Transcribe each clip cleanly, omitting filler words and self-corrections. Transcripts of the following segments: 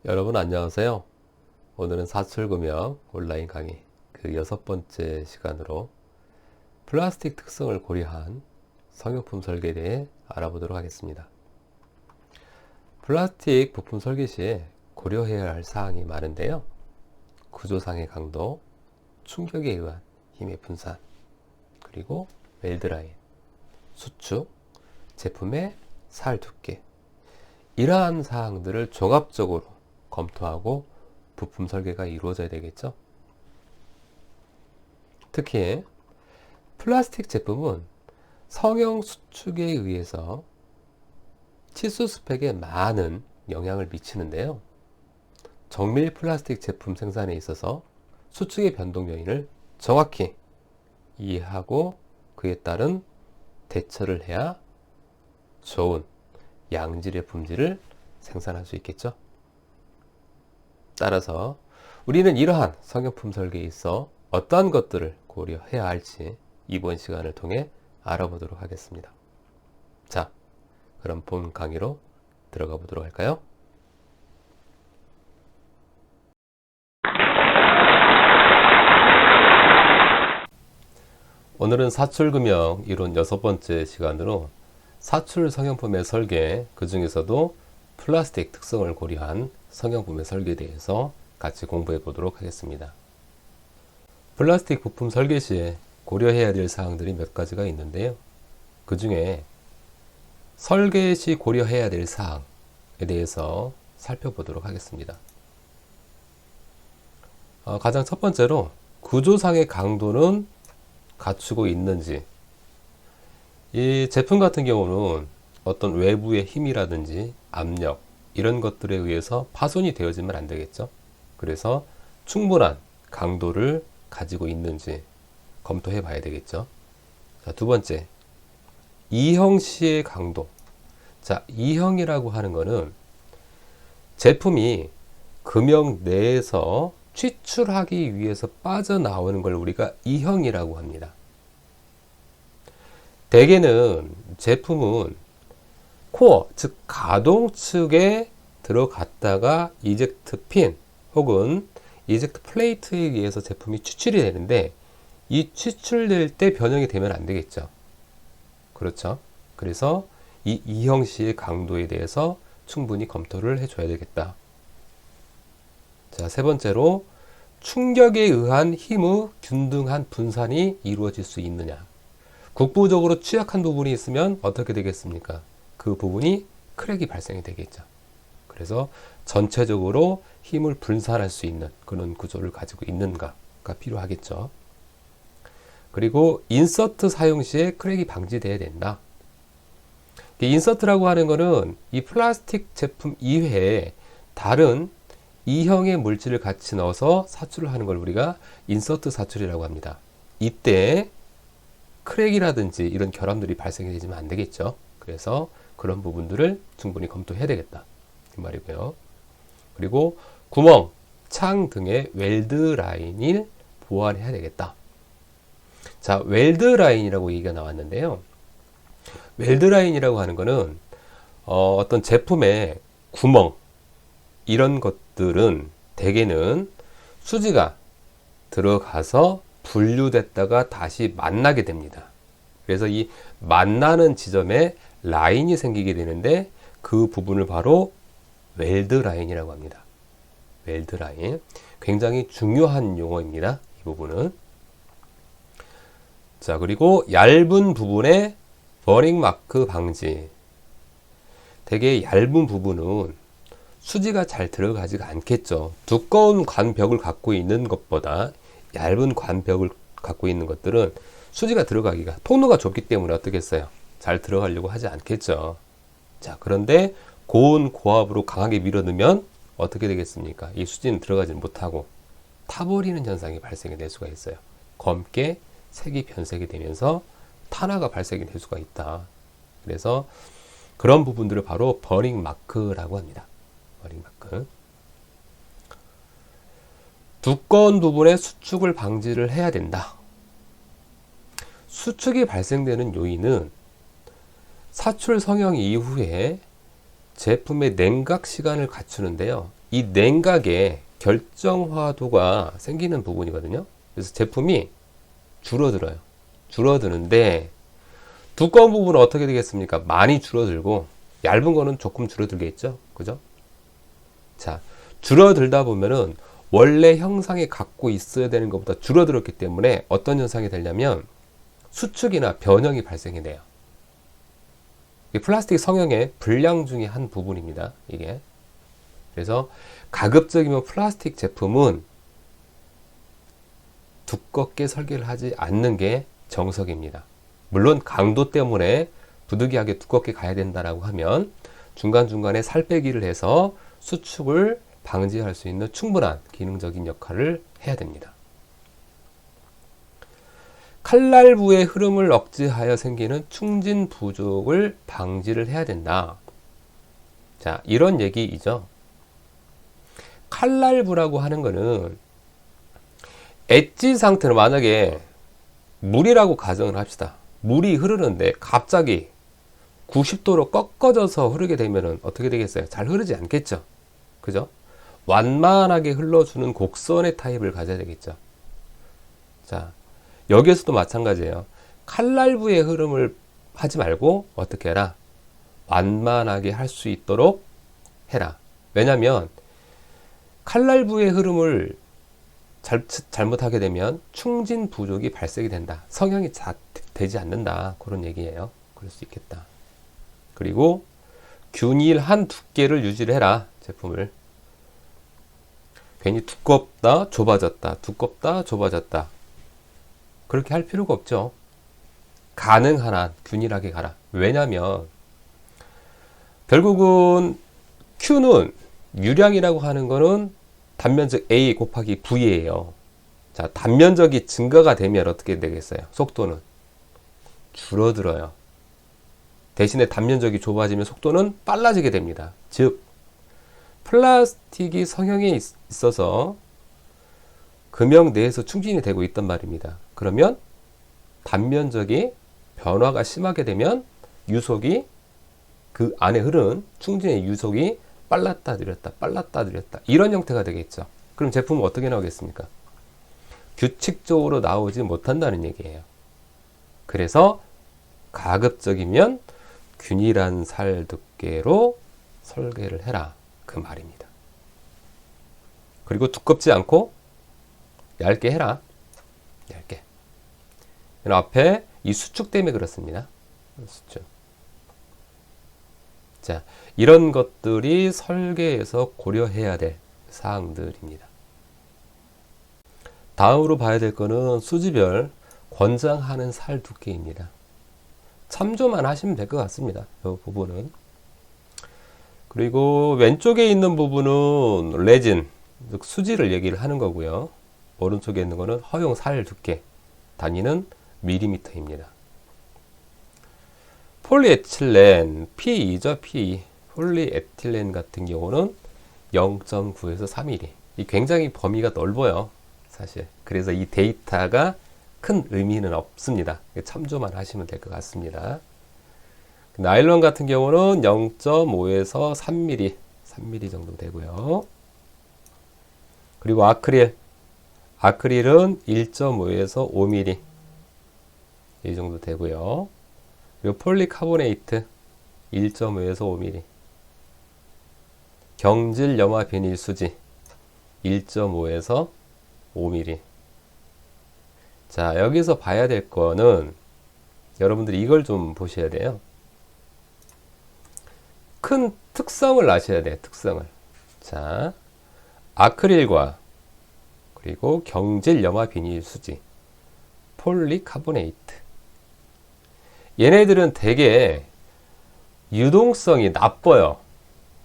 여러분 안녕하세요. 오늘은 사출금융 온라인 강의 그 6번째 시간으로 플라스틱 특성을 고려한 성형품 설계에 대해 알아보도록 하겠습니다. 플라스틱 부품 설계 시에 고려해야 할 사항이 많은데요. 구조상의 강도, 충격에 의한 힘의 분산, 그리고 웰드라인, 수축, 제품의 살 두께, 이러한 사항들을 종합적으로 검토하고 부품 설계가 이루어져야 되겠죠. 특히 플라스틱 제품은 성형 수축에 의해서 치수 스펙에 많은 영향을 미치는데요. 정밀 플라스틱 제품 생산에 있어서 수축의 변동 요인을 정확히 이해하고 그에 따른 대처를 해야 좋은 양질의 품질을 생산할 수 있겠죠. 따라서 우리는 이러한 성형품 설계에 있어 어떠한 것들을 고려해야 할지 이번 시간을 통해 알아보도록 하겠습니다. 자, 그럼 본 강의로 들어가 보도록 할까요? 오늘은 사출금융 이론 6번째 시간으로 사출 성형품의 설계, 그 중에서도 플라스틱 특성을 고려한 성형품의 설계에 대해서 같이 공부해 보도록 하겠습니다. 플라스틱 부품 설계 시에 고려해야 될 사항들이 몇 가지가 있는데요. 그 중에 설계 시 고려해야 될 사항에 대해서 살펴보도록 하겠습니다. 가장 첫 번째로 구조상의 강도는 갖추고 있는지. 이 제품 같은 경우는 어떤 외부의 힘이라든지 압력 이런 것들에 의해서 파손이 되어지면 안 되겠죠. 그래서 충분한 강도를 가지고 있는지 검토해 봐야 되겠죠. 자, 두 번째, 이형 시의 강도. 자, 이형이라고 하는 거는 제품이 금형 내에서 취출하기 위해서 빠져나오는 걸 우리가 이형이라고 합니다. 대개는 제품은 코어, 즉 가동 측에 들어갔다가 이젝트 핀 혹은 이젝트 플레이트에 의해서 제품이 추출이 되는데, 이 추출될 때 변형이 되면 안 되겠죠. 그렇죠. 그래서 이 이형 시의 강도에 대해서 충분히 검토를 해줘야 되겠다. 자, 세 번째로 충격에 의한 힘의 균등한 분산이 이루어질 수 있느냐. 국부적으로 취약한 부분이 있으면 어떻게 되겠습니까? 그 부분이 크랙이 발생이 되겠죠. 그래서 전체적으로 힘을 분산할 수 있는 그런 구조를 가지고 있는가가 필요하겠죠. 그리고 인서트 사용 시에 크랙이 방지돼야 된다. 인서트라고 하는 것은 이 플라스틱 제품 이외에 다른 이형의 물질을 같이 넣어서 사출을 하는 걸 우리가 인서트 사출이라고 합니다. 이때 크랙이라든지 이런 결함들이 발생이 되지면 안 되겠죠. 그래서 그런 부분들을 충분히 검토해야 되겠다, 그 말이고요. 그리고 구멍, 창 등의 웰드 라인을 보완해야 되겠다. 자, 웰드 라인이라고 얘기가 나왔는데요. 웰드 라인이라고 하는 거는 어떤 제품의 구멍 이런 것들은 대개는 수지가 들어가서 분류됐다가 다시 만나게 됩니다. 그래서 이 만나는 지점에 라인이 생기게 되는데 그 부분을 바로 웰드 라인이라고 합니다. 웰드 라인. 굉장히 중요한 용어입니다. 이 부분은. 자, 그리고 얇은 부분의 버닝 마크 방지. 되게 얇은 부분은 수지가 잘 들어가지가 않겠죠. 두꺼운 관벽을 갖고 있는 것보다 얇은 관벽을 갖고 있는 것들은 수지가 들어가기가, 통로가 좁기 때문에 어떻겠어요? 잘 들어가려고 하지 않겠죠. 자, 그런데 고온 고압으로 강하게 밀어넣으면 어떻게 되겠습니까? 이 수지는 들어가지 못하고 타버리는 현상이 발생이 될 수가 있어요. 검게 색이 변색이 되면서 탄화가 발생이 될 수가 있다. 그래서 그런 부분들을 바로 버닝 마크라고 합니다. 버닝 마크. 두꺼운 부분의 수축을 방지를 해야 된다. 수축이 발생되는 요인은 사출 성형 이후에 제품의 냉각 시간을 갖추는데요. 이 냉각의 결정화도가 생기는 부분이거든요. 그래서 제품이 줄어들어요. 줄어드는데 두꺼운 부분은 어떻게 되겠습니까? 많이 줄어들고 얇은 거는 조금 줄어들겠죠. 그죠? 자, 줄어들다 보면은 원래 형상에 갖고 있어야 되는 것보다 줄어들었기 때문에 어떤 현상이 되냐면 수축이나 변형이 발생이 돼요. 플라스틱 성형의 불량 중에 한 부분입니다. 이게. 그래서 가급적이면 플라스틱 제품은 두껍게 설계를 하지 않는 게 정석입니다. 물론 강도 때문에 부득이하게 두껍게 가야 된다라고 하면 중간중간에 살 빼기를 해서 수축을 방지할 수 있는 충분한 기능적인 역할을 해야 됩니다. 칼날부의 흐름을 억제하여 생기는 충진 부족을 방지를 해야 된다. 자, 이런 얘기이죠. 칼날부라고 하는 거는 엣지 상태는 만약에 물이라고 가정을 합시다. 물이 흐르는데 갑자기 90도로 꺾어져서 흐르게 되면 어떻게 되겠어요? 잘 흐르지 않겠죠. 그죠? 완만하게 흘러주는 곡선의 타입을 가져야 되겠죠. 자, 여기에서도 마찬가지예요. 칼날부의 흐름을 하지 말고 어떻게 해라? 완만하게 할 수 있도록 해라. 왜냐하면 칼날부의 흐름을 잘못하게 되면 충진 부족이 발생이 된다. 성형이 되지 않는다. 그런 얘기예요. 그럴 수 있겠다. 그리고 균일한 두께를 유지를 해라. 제품을. 괜히 두껍다, 좁아졌다, 두껍다, 좁아졌다. 그렇게 할 필요가 없죠. 가능한 한 균일하게 가라. 왜냐하면 결국은 Q는 유량이라고 하는 거는 단면적 A 곱하기 V예요. 자, 단면적이 증가가 되면 어떻게 되겠어요? 속도는 줄어들어요. 대신에 단면적이 좁아지면 속도는 빨라지게 됩니다. 즉, 플라스틱이 성형에 있어서 금형 내에서 충진이 되고 있단 말입니다. 그러면 단면적이 변화가 심하게 되면 유속이 그 안에 흐른 충진의 유속이 빨랐다 느렸다 빨랐다 느렸다 이런 형태가 되겠죠. 그럼 제품은 어떻게 나오겠습니까? 규칙적으로 나오지 못한다는 얘기예요. 그래서 가급적이면 균일한 살 두께로 설계를 해라 그 말입니다. 그리고 두껍지 않고 얇게 해라. 얇게. 앞에 이 수축 때문에 그렇습니다. 수축. 자, 이런 것들이 설계에서 고려해야 될 사항들입니다. 다음으로 봐야 될 거는 수지별 권장하는 살 두께입니다. 참조만 하시면 될 것 같습니다. 이 부분은. 그리고 왼쪽에 있는 부분은 레진, 즉 수지를 얘기를 하는 거고요. 오른쪽에 있는 거는 허용 살 두께, 단위는 밀리미터입니다. 폴리에틸렌 P2죠. P. 폴리에틸렌 같은 경우는 0.9에서 3mm. 이 굉장히 범위가 넓어요. 사실. 그래서 이 데이터가 큰 의미는 없습니다. 참조만 하시면 될 것 같습니다. 나일론 같은 경우는 0.5에서 3mm, 3mm 정도 되고요. 그리고 아크릴은 1.5에서 5mm 이 정도 되고요. 그리고 폴리카보네이트 1.5에서 5mm, 경질 염화 비닐 수지 1.5에서 5mm. 자, 여기서 봐야 될 거는 여러분들이 이걸 좀 보셔야 돼요. 큰 특성을 아셔야 돼요. 특성을. 자, 아크릴과 그리고 경질 염화 비닐 수지, 폴리카보네이트. 얘네들은 되게 유동성이 나빠요.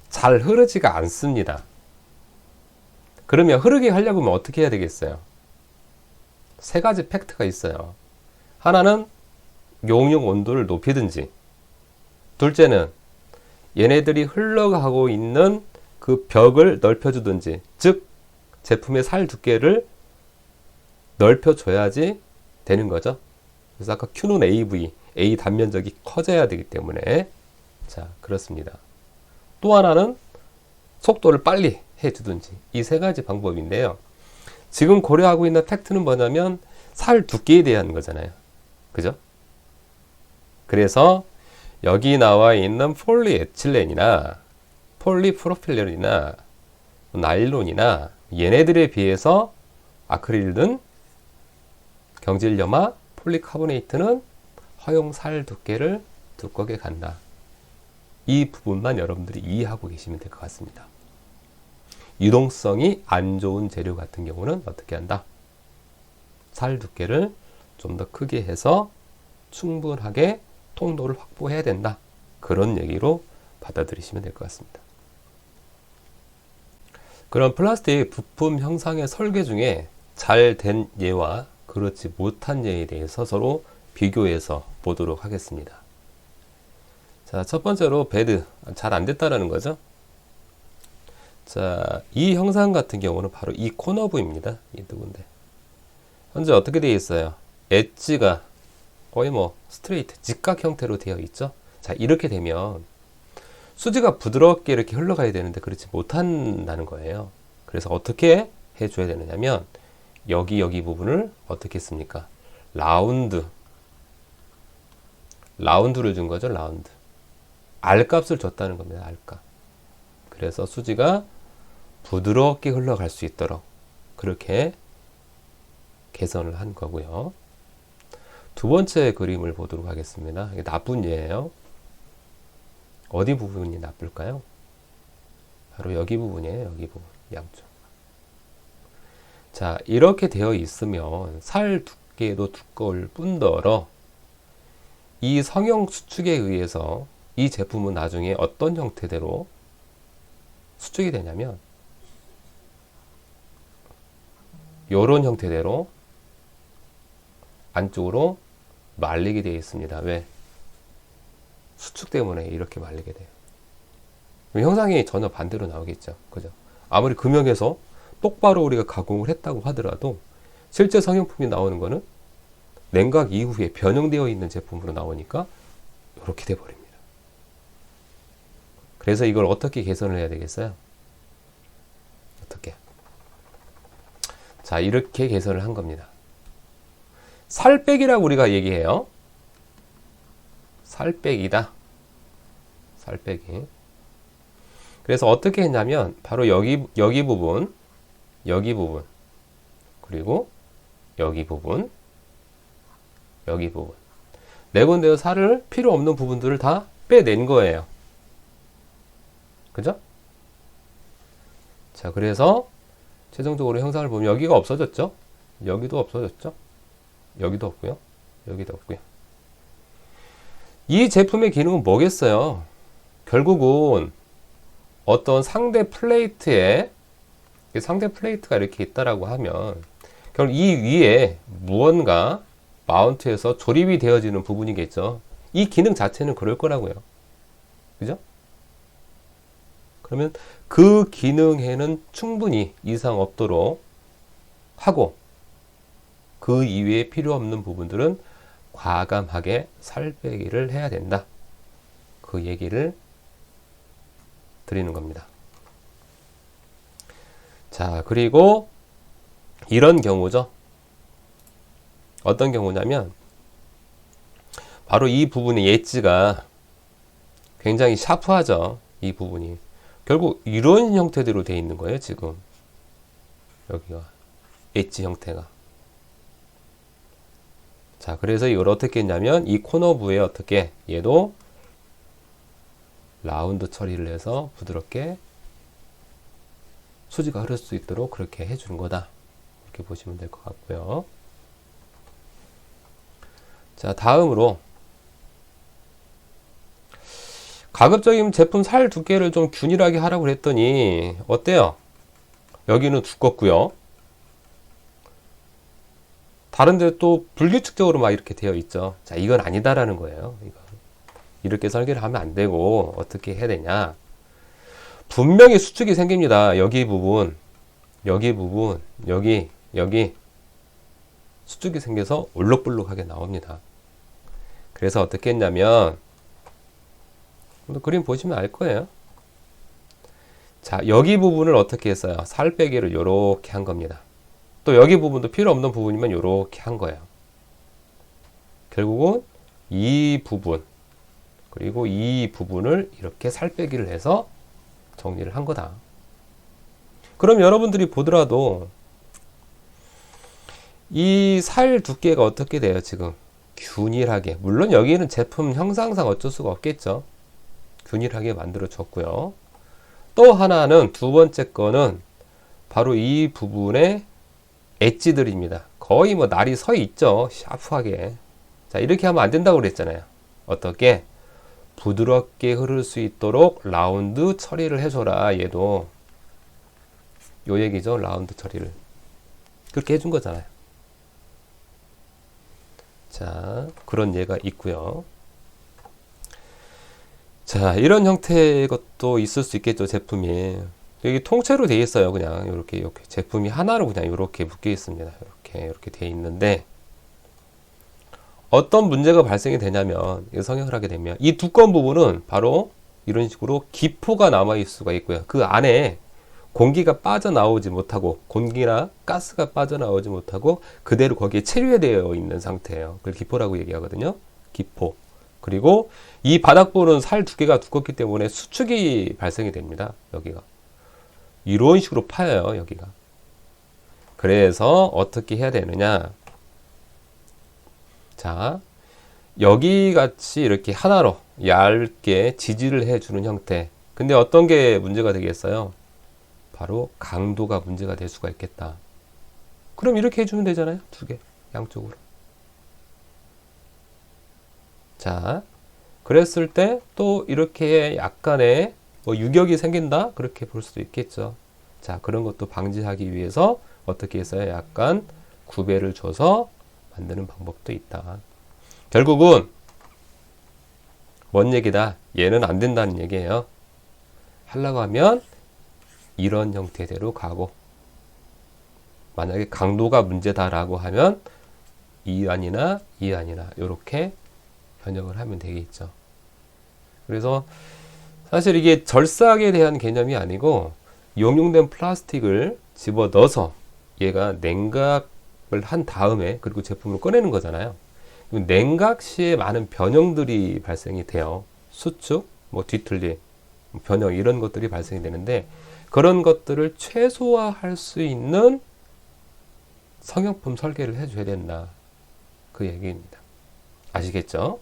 잘 흐르지가 않습니다. 그러면 흐르게 하려고 하면 어떻게 해야 되겠어요? 세 가지 팩트가 있어요. 하나는 용융 온도를 높이든지, 둘째는 얘네들이 흘러가고 있는 그 벽을 넓혀주든지, 즉 제품의 살 두께를 넓혀줘야지 되는 거죠. 그래서 아까 Q는 AV, A 단면적이 커져야 되기 때문에, 자, 그렇습니다. 또 하나는 속도를 빨리 해주든지 이 세 가지 방법인데요. 지금 고려하고 있는 팩트는 뭐냐면 살 두께에 대한 거잖아요. 그죠? 그래서 여기 나와 있는 폴리에틸렌이나 폴리프로필렌이나 나일론이나 얘네들에 비해서 아크릴은 경질염화 폴리카보네이트는 허용 살 두께를 두껍게 간다. 이 부분만 여러분들이 이해하고 계시면 될 것 같습니다. 유동성이 안 좋은 재료 같은 경우는 어떻게 한다? 살 두께를 좀 더 크게 해서 충분하게 통도를 확보해야 된다. 그런 얘기로 받아들이시면 될 것 같습니다. 그럼 플라스틱 부품 형상의 설계 중에 잘 된 예와 그렇지 못한 예에 대해서 서로 비교해서 보도록 하겠습니다. 자, 첫 번째로 베드. 잘 안 됐다라는 거죠. 자, 이 형상 같은 경우는 바로 이 코너부입니다. 이 누군데. 현재 어떻게 되어 있어요? 엣지가 거의 뭐 스트레이트, 직각 형태로 되어 있죠. 자, 이렇게 되면 수지가 부드럽게 이렇게 흘러가야 되는데 그렇지 못한다는 거예요. 그래서 어떻게 해줘야 되느냐면 여기 부분을 어떻게 했습니까? 라운드를 준 거죠. 라운드. R값을 줬다는 겁니다. R값. 그래서 수지가 부드럽게 흘러갈 수 있도록 그렇게 개선을 한 거고요. 두 번째 그림을 보도록 하겠습니다. 이게 나쁜 예예요. 어디 부분이 나쁠까요? 바로 여기 부분이에요. 여기 부분. 양쪽. 자, 이렇게 되어 있으면 살 두께도 두꺼울 뿐더러 이 성형 수축에 의해서 이 제품은 나중에 어떤 형태대로 수축이 되냐면 이런 형태대로 안쪽으로 말리게 되어 있습니다. 왜? 수축 때문에 이렇게 말리게 돼요. 형상이 전혀 반대로 나오겠죠. 그죠? 아무리 금형에서 똑바로 우리가 가공을 했다고 하더라도 실제 성형품이 나오는 거는 냉각 이후에 변형되어 있는 제품으로 나오니까 이렇게 돼 버립니다. 그래서 이걸 어떻게 개선을 해야 되겠어요? 어떻게? 자, 이렇게 개선을 한 겁니다. 살 빼기라고 우리가 얘기해요. 살 빼기다. 살 빼기. 그래서 어떻게 했냐면 바로 여기 부분, 그리고 여기 부분, 네 군데의 살을 필요 없는 부분들을 다 빼낸 거예요. 그죠? 자, 그래서 최종적으로 형상을 보면 여기가 없어졌죠? 여기도 없어졌죠? 여기도 없고요. 여기도 없고요. 이 제품의 기능은 뭐겠어요? 결국은 어떤 상대 플레이트에 상대 플레이트가 이렇게 있다라고 하면 결국 이 위에 무언가 마운트에서 조립이 되어지는 부분이겠죠. 이 기능 자체는 그럴 거라고요. 그죠? 그러면 그 기능에는 충분히 이상 없도록 하고 그 이외에 필요 없는 부분들은 과감하게 살 빼기를 해야 된다. 그 얘기를 드리는 겁니다. 자, 그리고 이런 경우죠. 어떤 경우냐면 바로 이 부분의 엣지가 굉장히 샤프하죠. 이 부분이. 결국 이런 형태대로 되어 있는 거예요. 지금 여기가 엣지 형태가. 자, 그래서 이걸 어떻게 했냐면 이 코너 부에 어떻게 얘도 라운드 처리를 해서 부드럽게 수지가 흐를 수 있도록 그렇게 해주는 거다. 이렇게 보시면 될 것 같고요. 자, 다음으로 가급적이면 제품 살 두께를 좀 균일하게 하라고 그랬더니 어때요? 여기는 두껍고요. 다른데 또 불규칙적으로 막 이렇게 되어 있죠. 자, 이건 아니다라는 거예요. 이렇게 설계를 하면 안 되고 어떻게 해야 되냐? 분명히 수축이 생깁니다. 여기 부분, 여기 수축이 생겨서 올록블록하게 나옵니다. 그래서 어떻게 했냐면 그림 보시면 알 거예요. 자, 여기 부분을 어떻게 했어요? 살 빼기를 요렇게 한 겁니다. 또 여기 부분도 필요 없는 부분이면 요렇게 한 거예요. 결국은 이 부분 그리고 이 부분을 이렇게 살 빼기를 해서 정리를 한 거다. 그럼 여러분들이 보더라도 이 살 두께가 어떻게 돼요? 지금 균일하게, 물론 여기는 제품 형상상 어쩔 수가 없겠죠. 균일하게 만들어 줬고요. 또 하나는, 두 번째 거는 바로 이 부분의 엣지들입니다. 거의 뭐 날이 서 있죠. 샤프하게. 자, 이렇게 하면 안 된다고 그랬잖아요. 어떻게? 부드럽게 흐를 수 있도록 라운드 처리를 해줘라. 얘도 요 얘기죠. 라운드 처리를 그렇게 해준 거잖아요. 자, 그런 예가 있고요. 자, 이런 형태의 것도 있을 수 있겠죠. 제품이 여기 통째로 되어 있어요. 그냥 이렇게 제품이 하나로 그냥 이렇게 묶여 있습니다. 이렇게 되어 있는데, 어떤 문제가 발생이 되냐면, 성형을 하게 되면 이 두꺼운 부분은 바로 이런 식으로 기포가 남아 있을 수가 있고요. 그 안에 공기가 빠져나오지 못하고, 공기나 가스가 빠져나오지 못하고 그대로 거기에 체류되어 있는 상태예요. 그걸 기포라고 얘기하거든요. 기포. 그리고 이 바닥부는 살 두께가 두껍기 때문에 수축이 발생이 됩니다. 여기가 이런 식으로 파여요. 여기가. 그래서 어떻게 해야 되느냐. 자, 여기 같이 이렇게 하나로 얇게 지지를 해주는 형태. 근데 어떤 게 문제가 되겠어요? 바로 강도가 문제가 될 수가 있겠다. 그럼 이렇게 해주면 되잖아요. 두 개, 양쪽으로. 자, 그랬을 때 또 이렇게 약간의 뭐 유격이 생긴다? 그렇게 볼 수도 있겠죠. 자, 그런 것도 방지하기 위해서 어떻게 했어요? 약간 구배를 줘서 만드는 방법도 있다. 결국은 뭔 얘기다? 얘는 안 된다는 얘기예요. 하려고 하면 이런 형태대로 가고, 만약에 강도가 문제다라고 하면 이 안이나 이 안이나 이렇게 변형을 하면 되겠죠. 그래서 사실 이게 절삭에 대한 개념이 아니고, 용융된 플라스틱을 집어 넣어서 얘가 냉각을 한 다음에 그리고 제품을 꺼내는 거잖아요. 냉각 시에 많은 변형들이 발생이 돼요. 수축, 뭐 뒤틀림, 변형, 이런 것들이 발생이 되는데, 그런 것들을 최소화할 수 있는 성형품 설계를 해줘야 된다. 그 얘기입니다. 아시겠죠?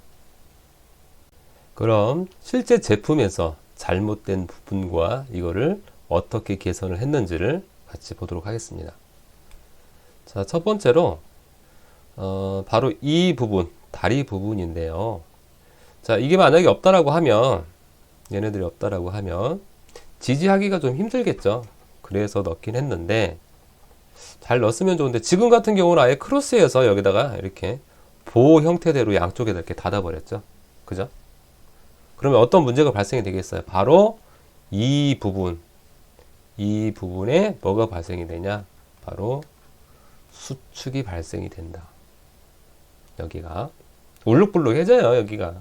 그럼 실제 제품에서 잘못된 부분과 이거를 어떻게 개선을 했는지를 같이 보도록 하겠습니다. 자, 첫 번째로 바로 이 부분, 다리 부분인데요. 자, 이게 만약에 없다라고 하면, 얘네들이 없다라고 하면 지지하기가 좀 힘들겠죠. 그래서 넣긴 했는데, 잘 넣었으면 좋은데, 지금 같은 경우는 아예 크로스해서 여기다가 이렇게 보호 형태대로 양쪽에다 이렇게 닫아버렸죠. 그죠? 그러면 어떤 문제가 발생이 되겠어요? 바로 이 부분에 뭐가 발생이 되냐? 바로 수축이 발생이 된다. 여기가 울룩불룩해져요. 여기가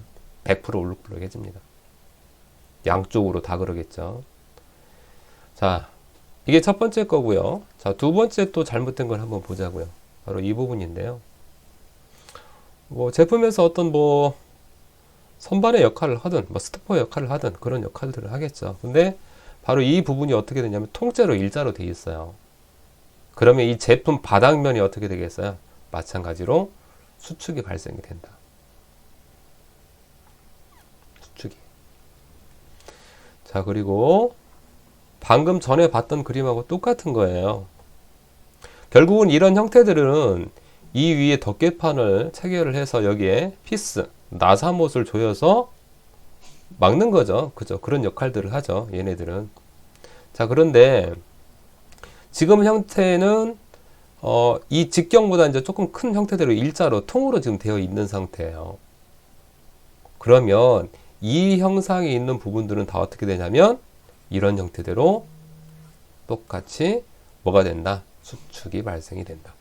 100% 울룩불룩해집니다. 양쪽으로 다 그러겠죠. 자, 이게 첫 번째 거고요. 자, 두 번째 또 잘못된 걸 한번 보자고요. 바로 이 부분인데요. 뭐 제품에서 어떤 뭐 선반의 역할을 하든 뭐 스토퍼 역할을 하든 그런 역할들을 하겠죠. 근데 바로 이 부분이 어떻게 되냐면 통째로 일자로 되어 있어요. 그러면 이 제품 바닥면이 어떻게 되겠어요? 마찬가지로 수축이 발생이 된다. 수축이. 자, 그리고 방금 전에 봤던 그림하고 똑같은 거예요. 결국은 이런 형태들은 이 위에 덮개판을 체결을 해서 여기에 피스, 나사못을 조여서 막는 거죠. 그죠? 그런 역할들을 하죠. 얘네들은. 자, 그런데 지금 형태는 이 직경보다 이제 조금 큰 형태대로 일자로 통으로 지금 되어 있는 상태예요. 그러면 이 형상이 있는 부분들은 다 어떻게 되냐면 이런 형태대로 똑같이 뭐가 된다? 수축이 발생이 된다.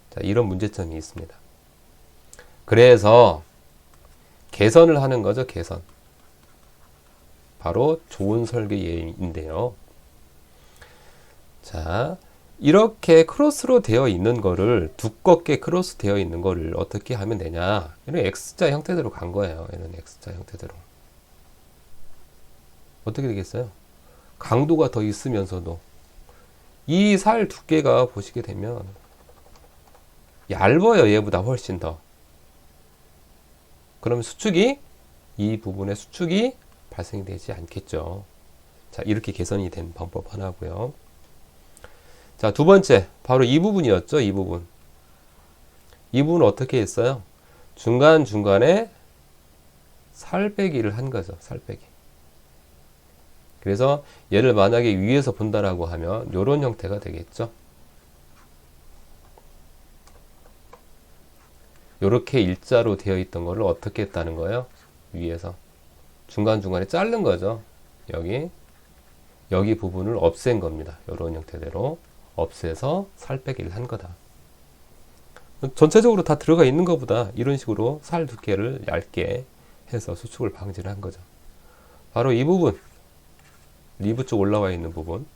자, 이런 문제점이 있습니다. 그래서 개선을 하는 거죠. 개선. 바로 좋은 설계 예인데요. 자, 이렇게 크로스로 되어 있는 거를, 두껍게 크로스 되어 있는 거를 어떻게 하면 되냐? 이런 X자 형태대로 간 거예요. 이런 X자 형태대로. 어떻게 되겠어요? 강도가 더 있으면서도 이 살 두께가 보시게 되면 얇아요. 얘보다 훨씬 더. 그럼 수축이, 이 부분에 수축이 발생되지 않겠죠. 자, 이렇게 개선이 된 방법 하나고요. 자, 두 번째, 바로 이 부분이었죠. 이 부분. 이 부분은 어떻게 했어요? 중간중간에 살 빼기를 한 거죠. 살 빼기. 그래서 얘를 만약에 위에서 본다라고 하면 이런 형태가 되겠죠. 이렇게 일자로 되어 있던 거를 어떻게 했다는 거예요? 위에서 중간중간에 자른 거죠. 여기 부분을 없앤 겁니다. 이런 형태대로 없애서 살 빼기를 한 거다. 전체적으로 다 들어가 있는 것보다 이런 식으로 살 두께를 얇게 해서 수축을 방지를 한 거죠. 바로 이 부분, 리브 쪽 올라와 있는 부분.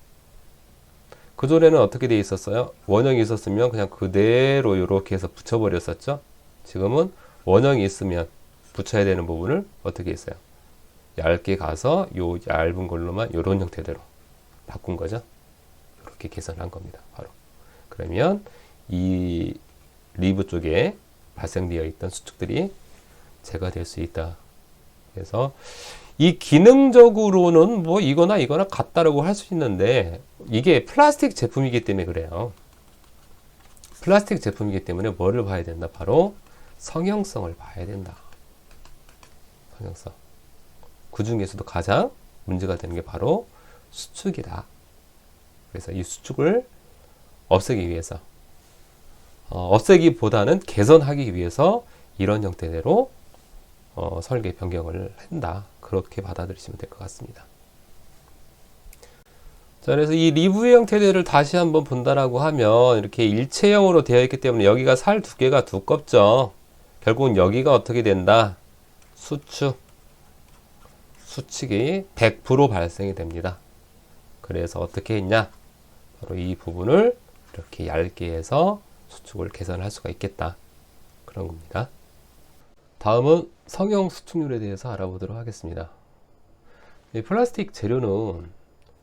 그전에는 어떻게 돼 있었어요? 원형이 있었으면 그냥 그대로 이렇게 해서 붙여버렸었죠. 지금은 원형이 있으면 붙여야 되는 부분을 어떻게 했어요? 얇게 가서 요 얇은 걸로만 이런 형태대로 바꾼 거죠. 이렇게 개선한 겁니다. 바로. 그러면 이 리브 쪽에 발생되어 있던 수축들이 제거될 수 있다. 그래서 이 기능적으로는 뭐 이거나 같다라고 할 수 있는데 이게 플라스틱 제품이기 때문에 그래요. 플라스틱 제품이기 때문에 뭐를 봐야 된다? 바로 성형성을 봐야 된다. 성형성. 그 중에서도 가장 문제가 되는 게 바로 수축이다. 그래서 이 수축을 없애기 위해서, 없애기보다는 개선하기 위해서 이런 형태대로 설계 변경을 한다. 그렇게 받아들이시면 될 것 같습니다. 자, 그래서 이 리브의 형태들을 다시 한번 본다라고 하면 이렇게 일체형으로 되어 있기 때문에 여기가 살 두께가 두껍죠. 결국은 여기가 어떻게 된다? 수축이 100% 발생이 됩니다. 그래서 어떻게 했냐? 바로 이 부분을 이렇게 얇게 해서 수축을 개선할 수가 있겠다. 그런 겁니다. 다음은 성형 수축률에 대해서 알아보도록 하겠습니다. 이 플라스틱 재료는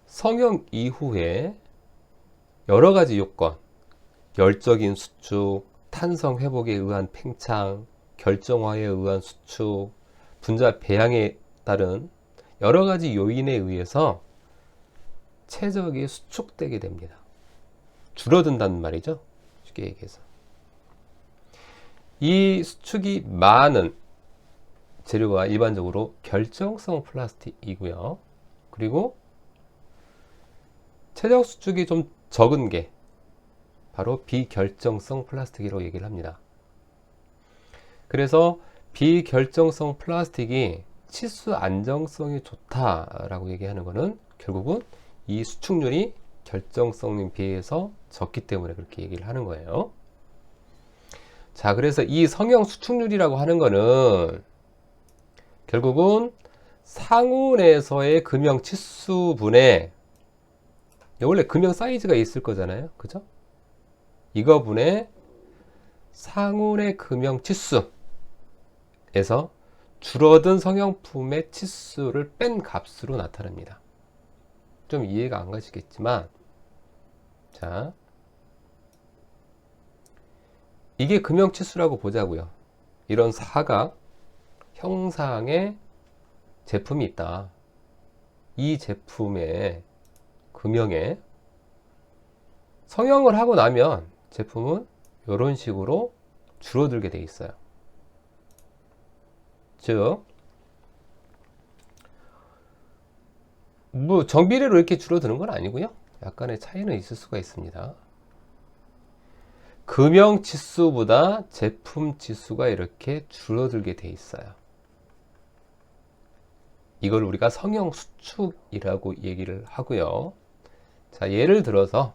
성형 이후에 여러 가지 요건, 열적인 수축, 탄성 회복에 의한 팽창, 결정화에 의한 수축, 분자 배양에 따른 여러 가지 요인에 의해서 최적이 수축되게 됩니다. 줄어든다는 말이죠. 쉽게 얘기해서. 이 수축이 많은 재료가 일반적으로 결정성 플라스틱이고요. 그리고 최적 수축이 좀 적은 게 바로 비결정성 플라스틱이라고 얘기를 합니다. 그래서 비결정성 플라스틱이 치수 안정성이 좋다라고 얘기하는 것은 결국은 이 수축률이 결정성에 비해서 적기 때문에 그렇게 얘기를 하는 거예요. 자, 그래서 이 성형 수축률이라고 하는 거는 결국은 상온에서의 금형 치수분에 원래 금형 사이즈가 있을 거잖아요. 그죠? 이거 분의 상온의 금형 치수에서 줄어든 성형품의 치수를 뺀 값으로 나타납니다. 좀 이해가 안 가시겠지만, 자, 이게 금형 치수라고 보자고요. 이런 사각 형상의 제품이 있다. 이 제품의 금형에 성형을 하고 나면 제품은 이런 식으로 줄어들게 돼 있어요. 즉, 뭐 정비례로 이렇게 줄어드는 건 아니고요. 약간의 차이는 있을 수가 있습니다. 금형 치수보다 제품 치수가 이렇게 줄어들게 돼 있어요. 이걸 우리가 성형 수축이라고 얘기를 하고요. 자, 예를 들어서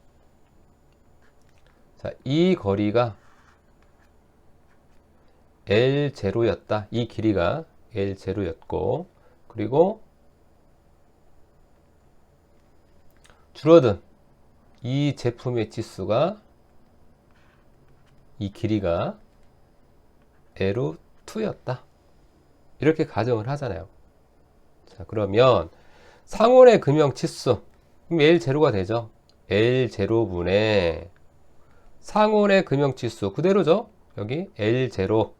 자, 이 거리가 L0였다. 이 길이가 L0였고, 그리고 줄어든 이 제품의 치수가 이 길이가 L2였다. 이렇게 가정을 하잖아요. 자, 그러면 상온의 금형 치수 그럼 L0가 되죠. L0분의 상온의 금형 치수 그대로죠. 여기 L0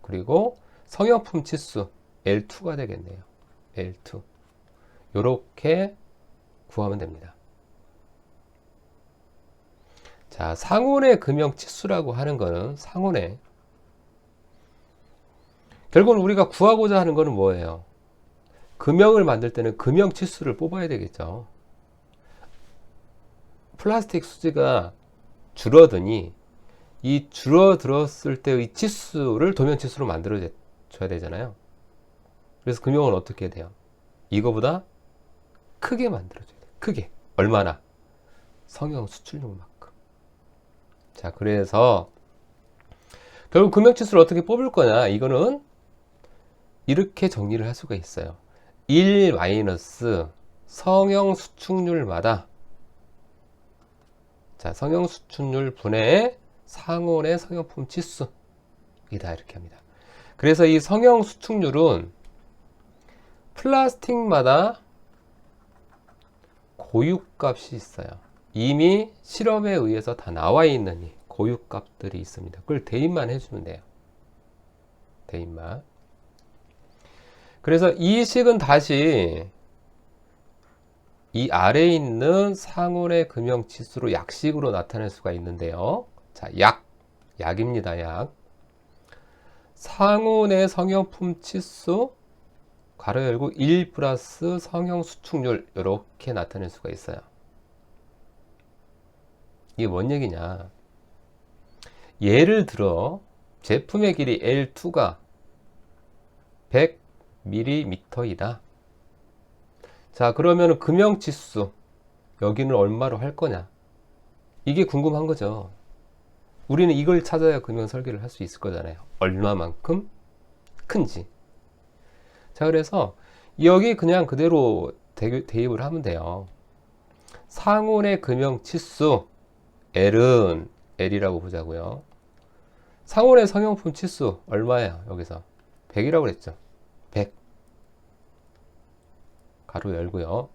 그리고 성형품 치수 L2가 되겠네요. L2 요렇게 구하면 됩니다. 자, 상온의 금형 치수라고 하는 거는 상온의 결국은 우리가 구하고자 하는 거는 뭐예요? 금형을 만들 때는 금형 치수를 뽑아야 되겠죠. 플라스틱 수지가 줄어드니 이 줄어들었을 때의 치수를 도면 치수로 만들어 줘야 되잖아요. 그래서 금형은 어떻게 돼요? 이거보다 크게 만들어 줘야 돼요. 크게. 얼마나? 성형 수출력만큼. 자, 그래서 결국 금형 치수를 어떻게 뽑을 거냐? 이거는 이렇게 정리를 할 수가 있어요. 1 마이너스 성형 수축률마다 자, 성형 수축률 분의 상온의 성형품 치수이다 이렇게 합니다. 그래서 이 성형 수축률은 플라스틱마다 고유값이 있어요. 이미 실험에 의해서 다 나와 있는 이 고유값들이 있습니다. 그걸 대입만 해주면 돼요. 대입만. 그래서 이 식은 다시 이 아래에 있는 상온의 금형 치수로 약식으로 나타낼 수가 있는데요. 자, 약입니다. 약. 상온의 성형품 치수 괄호 열고 1 플러스 성형 수축률 이렇게 나타낼 수가 있어요. 이게 뭔 얘기냐? 예를 들어 제품의 길이 L2가 100mm이다. 자, 그러면 금형 치수 여기는 얼마로 할 거냐? 이게 궁금한 거죠. 우리는 이걸 찾아야 금형 설계를 할 수 있을 거잖아요. 얼마만큼 큰지. 자, 그래서 여기 그냥 그대로 대입을 하면 돼요. 상온의 금형 치수 L은 L이라고 보자고요. 상온의 성형품 치수 얼마예요? 여기서 100이라고 그랬죠. 100 가로 열고요.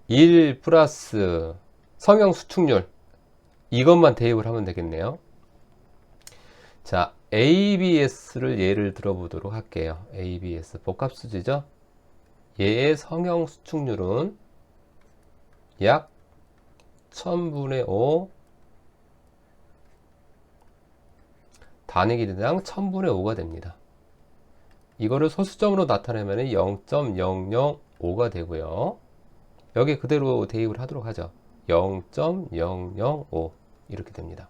1 플러스 성형 수축률 이것만 대입을 하면 되겠네요. 자, ABS를 예를 들어보도록 할게요. ABS 복합수지죠. 얘의 성형 수축률은 약 1000분의 5 단위 길이당 1000분의 5가 됩니다. 이거를 소수점으로 나타내면 0.005가 되고요. 여기 그대로 대입을 하도록 하죠. 0.005 이렇게 됩니다.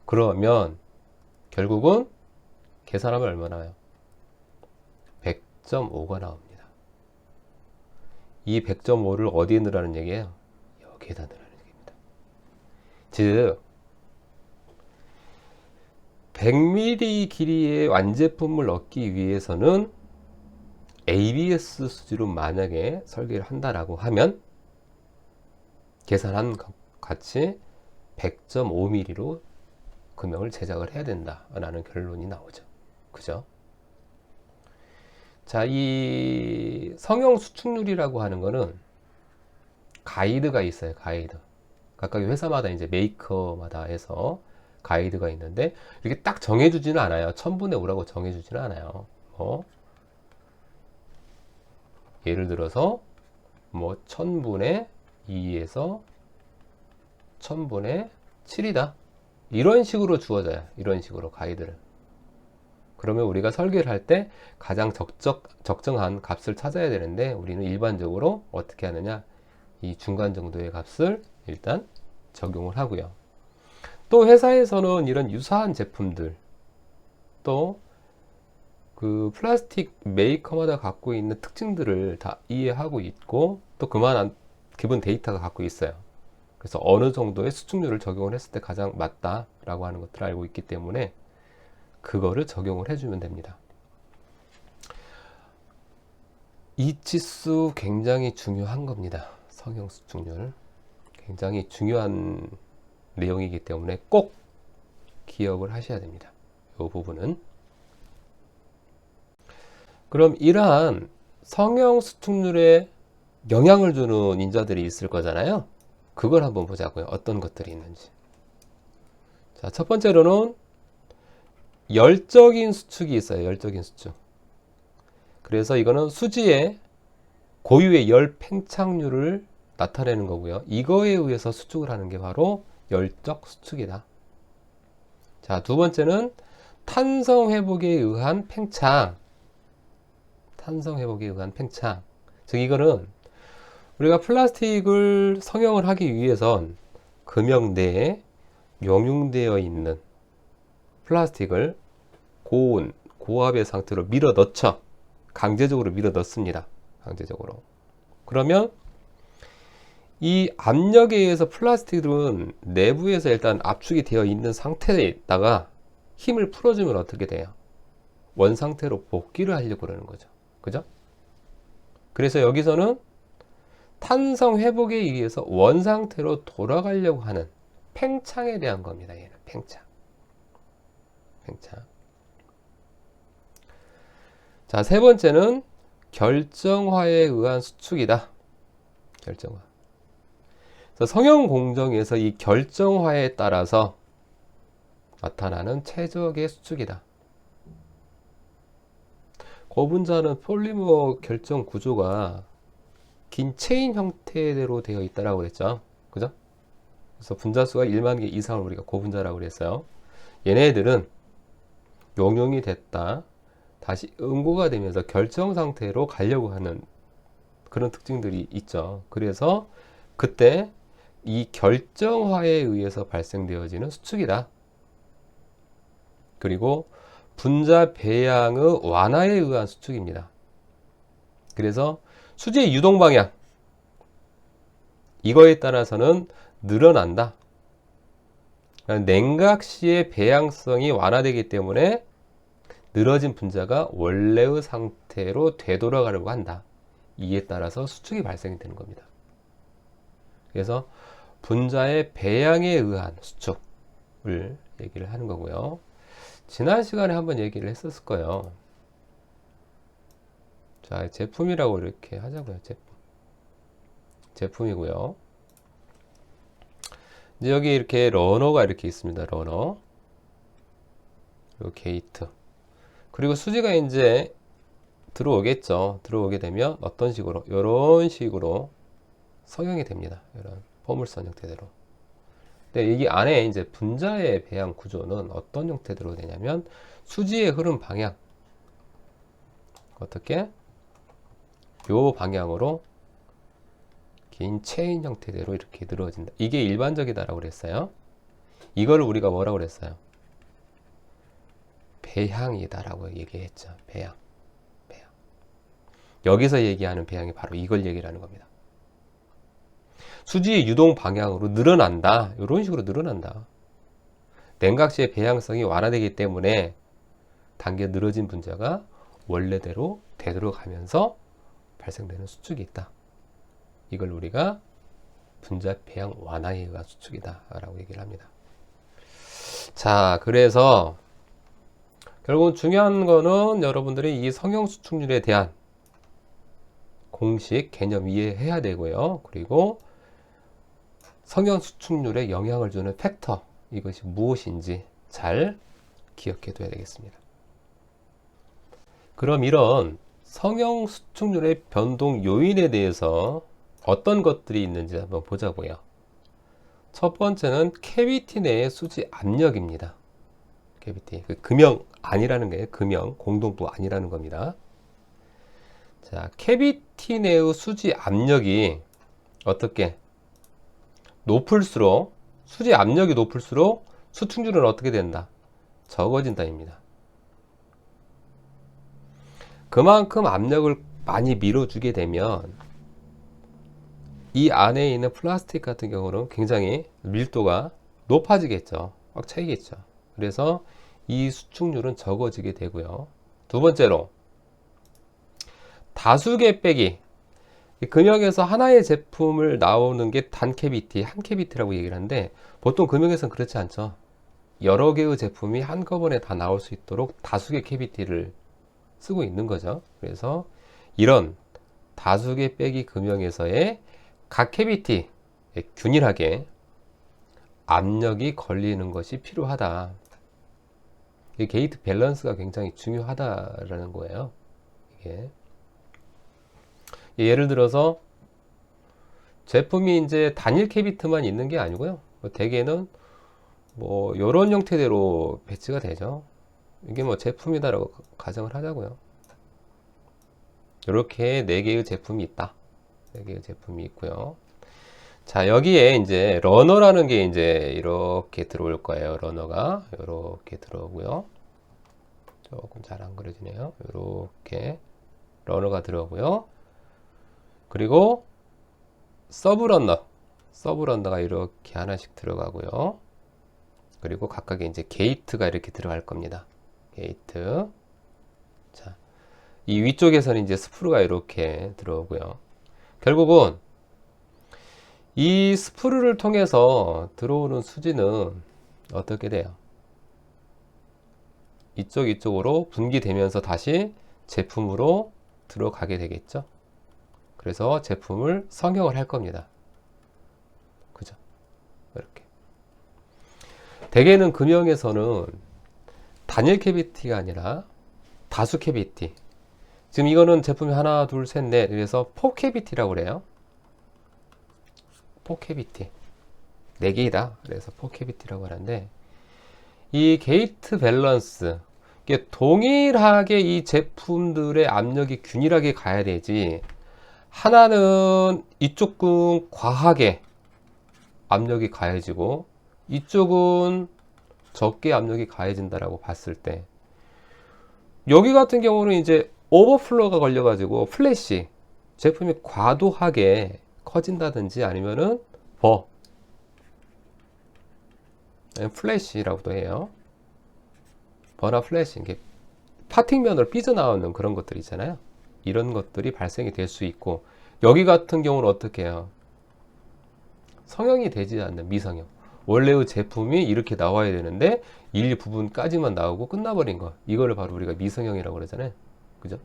그러면 결국은 계산하면 얼마 나와요? 100.5가 나옵니다. 이 100.5를 어디에 넣으라는 얘기예요? 여기에다 넣으라는 얘기입니다. 즉 100mm 길이의 완제품을 얻기 위해서는 ABS 수지로 만약에 설계를 한다라고 하면 계산한 같이 100.5mm로 금형을 제작을 해야 된다라는 결론이 나오죠. 그죠? 자, 이 성형 수축률이라고 하는 거는 가이드가 있어요. 가이드. 각각 회사마다 이제 메이커마다 해서 가이드가 있는데 이렇게 딱 정해주지는 않아요. 1000분의 5라고 정해주지는 않아요. 예를 들어서 1000분의 2에서 1000분의 7이다. 이런 식으로 주어져요. 이런 식으로 가이드를. 그러면 우리가 설계를 할 때 가장 적정한 값을 찾아야 되는데 우리는 일반적으로 어떻게 하느냐? 이 중간 정도의 값을 일단 적용을 하고요. 또 회사에서는 이런 유사한 제품들 또 그 플라스틱 메이커마다 갖고 있는 특징들을 다 이해하고 있고 또 그만한 기본 데이터가 갖고 있어요. 그래서 어느 정도의 수축률을 적용을 했을 때 가장 맞다라고 하는 것들을 알고 있기 때문에 그거를 적용을 해주면 됩니다. 이 치수 굉장히 중요한 겁니다. 성형 수축률. 굉장히 중요한 내용이기 때문에 꼭 기억을 하셔야 됩니다. 이 부분은. 그럼 이러한 성형 수축률에 영향을 주는 인자들이 있을 거잖아요. 그걸 한번 보자고요. 어떤 것들이 있는지. 자, 첫 번째로는 열적인 수축이 있어요. 열적인 수축. 그래서 이거는 수지의 고유의 열 팽창률을 나타내는 거고요. 이거에 의해서 수축을 하는 게 바로 열적 수축이다. 자, 두 번째는 탄성 회복에 의한 팽창. 탄성 회복에 의한 팽창. 즉 이거는 우리가 플라스틱을 성형을 하기 위해선 금형 내에 용융되어 있는 플라스틱을 고온, 고압의 상태로 밀어 넣죠. 강제적으로 밀어 넣습니다. 강제적으로. 그러면 이 압력에 의해서 플라스틱은 내부에서 일단 압축이 되어 있는 상태에 있다가 힘을 풀어주면 어떻게 돼요? 원상태로 복귀를 하려고 그러는 거죠. 그죠? 그래서 여기서는 탄성 회복에 의해서 원상태로 돌아가려고 하는 팽창에 대한 겁니다. 얘는 팽창. 팽창. 자, 세 번째는 결정화에 의한 수축이다. 결정화. 그래서 성형 공정에서 이 결정화에 따라서 나타나는 최적의 수축이다. 고분자는 폴리머 결정 구조가 긴 체인 형태대로 되어 있다라고 그랬죠. 그죠? 그래서 분자수가 1만 개 이상을 우리가 고분자라고 그랬어요. 얘네들은 용융이 됐다. 다시 응고가 되면서 결정 상태로 가려고 하는 그런 특징들이 있죠. 그래서 그때 이 결정화에 의해서 발생되어지는 수축이다. 그리고 분자 배양의 완화에 의한 수축입니다. 그래서 수지의 유동 방향 이거에 따라서는 늘어난다. 냉각 시의 배양성이 완화되기 때문에 늘어진 분자가 원래의 상태로 되돌아가려고 한다. 이에 따라서 수축이 발생이 되는 겁니다. 그래서 분자의 배양에 의한 수축을 얘기를 하는 거고요. 지난 시간에 한번 얘기를 했었을 거예요. 자, 제품이라고 이렇게 하자고요. 제품이고요. 이제 여기 이렇게 러너가 이렇게 있습니다. 러너. 그리고 게이트. 그리고 수지가 이제 들어오겠죠. 들어오게 되면 어떤 식으로? 이런 식으로 성형이 됩니다. 이런 포물선 형태대로. 근데 이 안에 이제 분자의 배양 구조는 어떤 형태대로 되냐면 수지의 흐름 방향. 어떻게? 요 방향으로 긴 체인 형태대로 이렇게 늘어진다. 이게 일반적이다라고 그랬어요. 이걸 우리가 뭐라고 그랬어요? 배향이다라고 얘기했죠. 배향. 여기서 얘기하는 배향이 바로 이걸 얘기를 하는 겁니다. 수지의 유동 방향으로 늘어난다. 이런 식으로 늘어난다. 냉각시의 배양성이 완화되기 때문에 단계 늘어진 분자가 원래대로 되돌아가면서 발생되는 수축이 있다. 이걸 우리가 분자 배양 완화에 의한 수축이다 라고 얘기를 합니다. 자, 그래서 결국 중요한 거는 여러분들이 이 성형 수축률에 대한 공식 개념 이해해야 되고요. 그리고 성형 수축률에 영향을 주는 팩터, 이것이 무엇인지 잘 기억해 둬야 되겠습니다. 그럼 이런 성형 수축률의 변동 요인에 대해서 어떤 것들이 있는지 한번 보자고요. 첫 번째는 캐비티 내의 수지 압력입니다. 캐비티, 금형 아니라는 게 금형, 공동부 아니라는 겁니다. 자, 캐비티 내의 수지 압력이 어떻게 높을수록, 수지 압력이 높을수록 수축률은 어떻게 된다? 적어진다입니다. 그만큼 압력을 많이 밀어주게 되면 이 안에 있는 플라스틱 같은 경우는 굉장히 밀도가 높아지겠죠. 꽉 차이겠죠. 그래서 이 수축률은 적어지게 되고요. 두 번째로 다수개 빼기. 이 금형에서 하나의 제품을 나오는 게 단 캐비티, 한 캐비티라고 얘기를 하는데 보통 금형에서는 그렇지 않죠. 여러 개의 제품이 한꺼번에 다 나올 수 있도록 다수개 캐비티를 쓰고 있는 거죠. 그래서 이런 다수개 빼기 금형에서의 각 캐비티에 균일하게 압력이 걸리는 것이 필요하다. 이 게이트 밸런스가 굉장히 중요하다라는 거예요. 이게 예를 들어서 제품이 이제 단일 캐비트만 있는 게 아니고요. 대개는 뭐 이런 형태대로 배치가 되죠. 이게 뭐 제품이다라고 가정을 하자고요. 이렇게 4개의 제품이 있다. 4개의 제품이 있고요. 자, 여기에 이제 러너라는 게 이제 이렇게 들어올 거예요. 러너가 이렇게 들어오고요. 조금 잘 안 그려지네요. 이렇게 러너가 들어오고요. 그리고 서브런너가 이렇게 하나씩 들어가고요. 그리고 각각의 이제 게이트가 이렇게 들어갈 겁니다. 게이트. 자, 이 위쪽에서는 이제 스프루가 이렇게 들어오고요. 결국은 이 스프루를 통해서 들어오는 수지는 어떻게 돼요? 이쪽으로 분기되면서 다시 제품으로 들어가게 되겠죠. 그래서 제품을 성형을 할 겁니다. 그죠? 이렇게. 대개는 금형에서는 단일 캐비티가 아니라 다수 캐비티. 지금 이거는 제품이 하나, 둘, 셋, 넷. 그래서 4캐비티라고 그래요. 4캐비티. 4개이다. 그래서 4캐비티라고 하는데, 이 게이트 밸런스, 이게 동일하게 이 제품들의 압력이 균일하게 가야 되지, 하나는 이쪽은 과하게 압력이 가해지고 이쪽은 적게 압력이 가해진다라고 봤을 때, 여기 같은 경우는 이제 오버플로가 걸려가지고 플래시, 제품이 과도하게 커진다든지 아니면은 플래시라고도 해요. 버나 플래시, 이게 파팅면으로 삐져나오는 그런 것들 있잖아요. 이런 것들이 발생이 될 수 있고, 여기 같은 경우는 어떻게 해요? 성형이 되지 않는 미성형. 원래의 제품이 이렇게 나와야 되는데 일부분까지만 나오고 끝나버린 거. 이거를 바로 우리가 미성형이라고 그러잖아요. 그죠?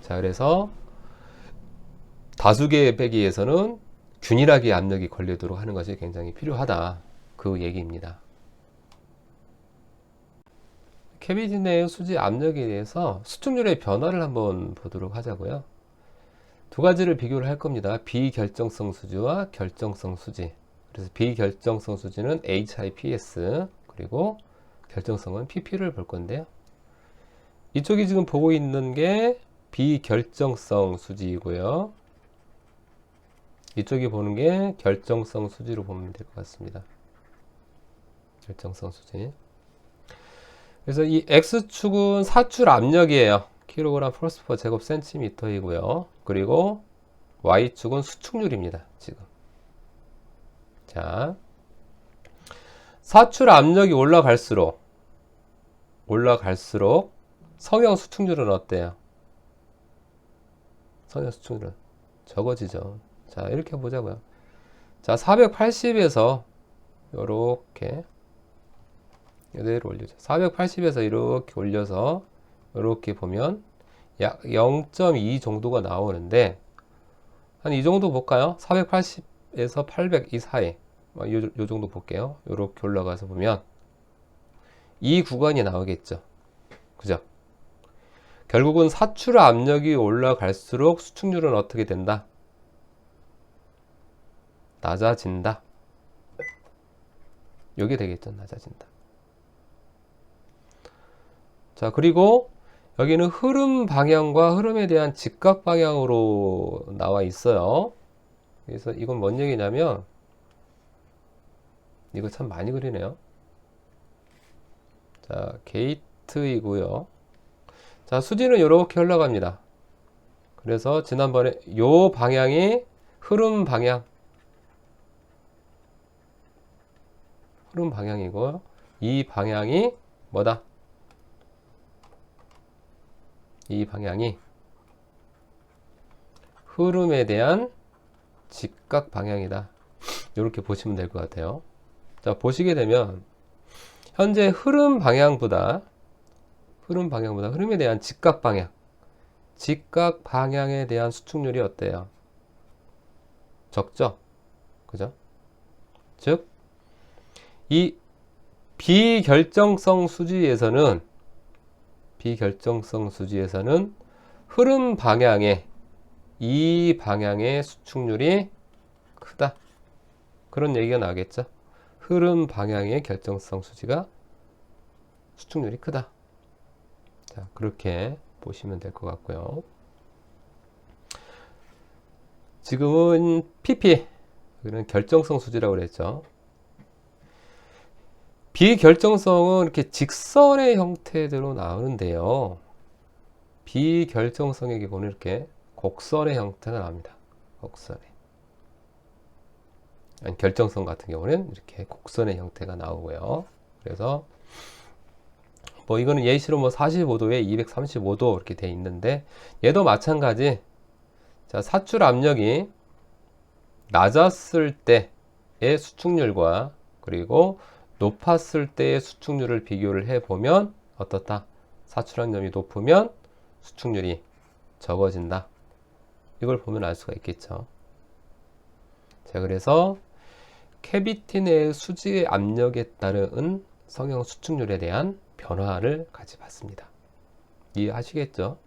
자, 그래서 다수개 빼기에서는 균일하게 압력이 걸리도록 하는 것이 굉장히 필요하다. 그 얘기입니다. 캐비티 내의 수지 압력에 대해서 수축률의 변화를 한번 보도록 하자고요. 두 가지를 비교를 할 겁니다. 비결정성 수지와 결정성 수지. 그래서 비결정성 수지는 HIPS, 그리고 결정성은 PP를 볼 건데요. 이쪽이 지금 보고 있는 게 비결정성 수지이고요. 이쪽이 보는 게 결정성 수지로 보면 될 것 같습니다. 결정성 수지. 그래서 이 X축은 사출 압력이에요. 킬로그램 퍼스 퍼 제곱 센티미터이고요. 그리고 Y축은 수축률입니다. 지금. 자, 사출 압력이 올라갈수록 성형 수축률은 어때요? 성형 수축률은 적어지죠. 자, 이렇게 보자고요. 자, 480에서 요렇게 이대로 올려줘. 480에서 이렇게 올려서 이렇게 보면 약 0.2 정도가 나오는데, 한 이 정도 볼까요? 480에서 800 이 사이, 요 정도 볼게요. 이렇게 올라가서 보면 이 구간이 나오겠죠. 그죠? 결국은 사출 압력이 올라갈수록 수축률은 어떻게 된다? 낮아진다. 이게 되겠죠. 낮아진다. 자, 그리고 여기는 흐름 방향과 흐름에 대한 직각 방향으로 나와 있어요. 그래서 이건 뭔 얘기냐면, 이거 참 많이 그리네요. 자, 게이트이고요. 자, 수지는 이렇게 흘러갑니다. 그래서 지난번에 요 방향이 흐름 방향이고, 이 방향이 뭐다? 이 방향이 흐름에 대한 직각 방향이다. 이렇게 보시면 될 것 같아요. 자, 보시게 되면 현재 흐름에 대한 직각 방향에 대한 수축률이 어때요? 적죠? 그죠? 즉, 이 비결정성 수지에서는 흐름 방향의 이 방향의 수축률이 크다. 그런 얘기가 나오겠죠. 흐름 방향의 결정성 수축률이 크다. 자, 그렇게 보시면 될 것 같고요. 지금은 PP, 여기는 결정성 수지라고 그랬죠. 비결정성은 이렇게 직선의 형태대로 나오는데요. 비결정성의 경우는 이렇게 곡선의 형태가 나옵니다. 아니, 결정성 같은 경우는 이렇게 곡선의 형태가 나오고요. 그래서 뭐 이거는 예시로 뭐 45도에 235도 이렇게 돼 있는데 얘도 마찬가지. 자, 사출 압력이 낮았을 때의 수축률과 그리고 높았을 때의 수축률을 비교를 해 보면 어떻다? 사출 압력이 높으면 수축률이 적어진다. 이걸 보면 알 수가 있겠죠. 자, 그래서 캐비티 내의 수지의 압력에 따른 성형 수축률에 대한 변화를 같이 봤습니다. 이해하시겠죠?